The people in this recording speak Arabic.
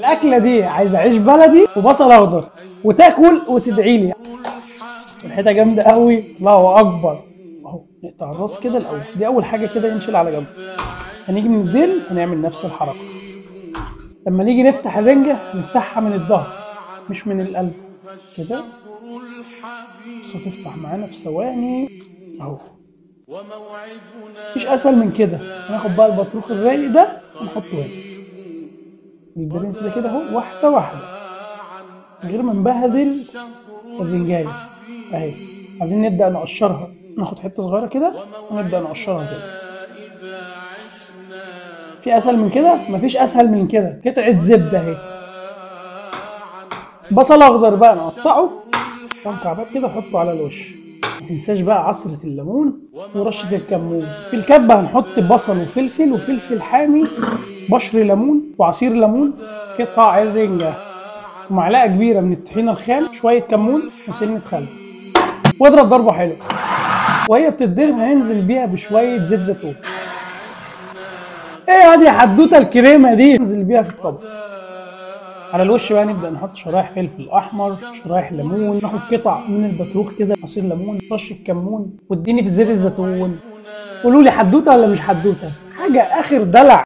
الاكله دي عايزه عيش بلدي وبصل اخضر وتاكل وتدعي لي. ريحتها جامده قوي، الله اكبر. اهو نقطع الراس كده الاول، دي اول حاجه كده ينشل على جنب. هنيجي من الديل هنعمل نفس الحركه. لما نيجي نفتح الرنجه نفتحها من الظهر مش من القلب كده. بص تفتح معانا في ثواني اهو. مفيش اسهل من كده. هناخد بقى البطروخ الرايق ده ونحطه هنا البرنس ده كده اهو، واحده واحده من غير ما نبهدل الرنجايه اهي. عايزين نبدا نقشرها، ناخد حته صغيره كده ونبدا نقشرها كده. في اسهل من كده؟ مفيش اسهل من كده. قطعه زبده اهي. بصل اخضر بقى نقطعه مكعبات كده نحطه على الوش. ما تنساش بقى عصره الليمون ورشه الكمون. في الكبه هنحط بصل وفلفل حامي، بشر ليمون وعصير ليمون، قطع الرنجه، ومعلقه كبيره من الطحينه الخام، شويه كمون وسنه خل، واضرب ضربه حلوه. وهي بتتضرب هننزل بيها بشويه زيت زيتون. ايه هذه حدوته الكريمه دي، ننزل بيها في الطبق. على الوش بقى نبدا نحط شرايح فلفل احمر، شرايح ليمون، ناخد قطع من البطروخ كده، عصير ليمون، رشه كمون، واديني في زيت الزيتون. قولوا لي حدوته ولا مش حدوته؟ حاجه اخر دلع.